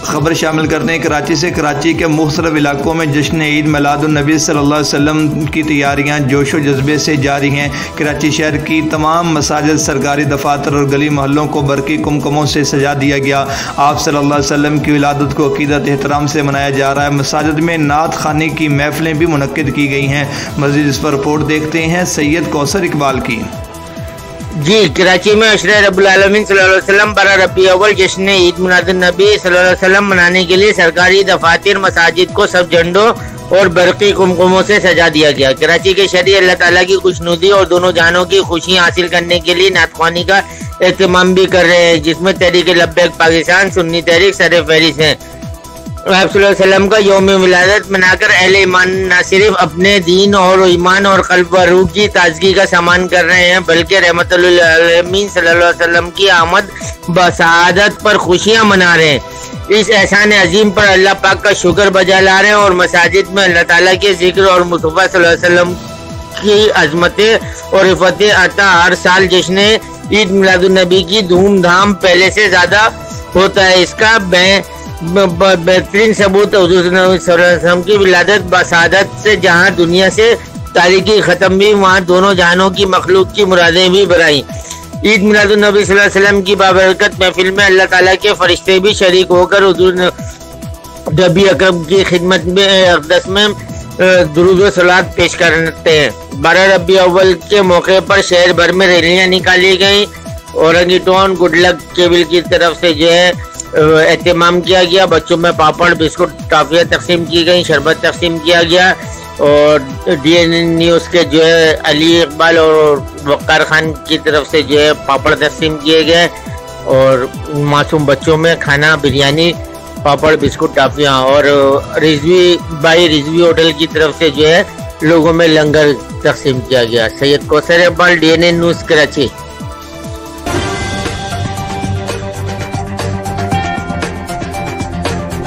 خبر شامل کرتے ہیں کراچی سے۔ کراچی کے مختلف علاقوں میں جشن عید میلاد النبی صلی اللہ علیہ وسلم کی تیاریاں جوش و جذبے سے جاری ہیں۔ کراچی شہر کی تمام مساجد، سرکاری دفاتر اور گلی محلوں کو برقی کمکموں سے سجا دیا گیا۔ آپ صلی اللہ علیہ وسلم کی ولادت کو عقیدت احترام سے منایا جا رہا ہے۔ مساجد میں نعت خوانی کی محفلیں بھی منعقد کی گئی ہیں۔ مزید اس پر رپورٹ دیکھتے ہیں سید کوثر اقبال کی۔ جی، کراچی میں عشرہ رب العالمین صلی اللہ علیہ وسلم 12 ربیع اول جشن عید میلاد النبی صلی اللہ علیہ وسلم منانے کے لیے سرکاری دفاتر، مساجد کو سب جھنڈوں اور برقی کمکموں سے سجا دیا گیا۔ کراچی کے شہری اللہ تعالیٰ کی خوشنودی اور دونوں جہانوں کی خوشیاں حاصل کرنے کے لیے نعت خوانی کا اہتمام بھی کر رہے ہیں، جس میں تحریک لبیک پاکستان سنی تحریک سر فہرست ہیں۔ آپ صلی اللہ علیہ وسلم کا یوم ولادت منا کر اہل ایمان نہ صرف اپنے دین اور ایمان اور قلب و روح کی تازگی کا سامان کر رہے ہیں، بلکہ رحمت للعالمین صلی اللہ علیہ وسلم کی آمد بسعادت پر خوشیاں منا رہے ہیں۔ اس احسان عظیم پر اللہ پاک کا شکر بجا لا رہے ہیں اور مساجد میں اللہ تعالیٰ کے ذکر اور مصطفیٰ صلی اللہ علیہ وسلم کی عظمتیں اور رفتیں عطا ہر سال جشن عید میلاد النبی کی دھوم دھام پہلے سے زیادہ ہوتا ہے۔ اس کا بہترین ثبوت حضور صلی اللہ علیہ وسلم کی ولادت بسعادت سے جہاں دنیا سے تاریکی ختم ہوئی، وہاں دونوں جہانوں کی مخلوق کی مرادیں بھی بڑھائیں۔ عید میلاد النبی صلی اللہ علیہ وسلم کی بابرکت محفل میں اللہ تعالیٰ کے فرشتے بھی شریک ہو کر حضور نبی اکرم کی خدمت میں اقدس میں درود و صلوات پیش کرتے ہیں۔ 12 ربیع اول کے موقع پر شہر بھر میں ریلیاں نکالی گئیں۔ Orangi tone good luck cable کی طرف سے جو ہے اہتمام کیا گیا۔ بچوں میں پاپڑ، بسکٹ، ٹافیاں تقسیم کی گئیں، شربت تقسیم کیا گیا اور ڈی این نیوز کے جو ہے علی اقبال اور وقار خان کی طرف سے جو ہے پاپڑ تقسیم کیے گئے اور معصوم بچوں میں کھانا، بریانی، پاپڑ، بسکٹ، ٹافیاں اور رضوی ہوٹل کی طرف سے جو ہے لوگوں میں لنگر تقسیم کیا گیا۔ Syed Kausar Iqbal, D N news, Karachi.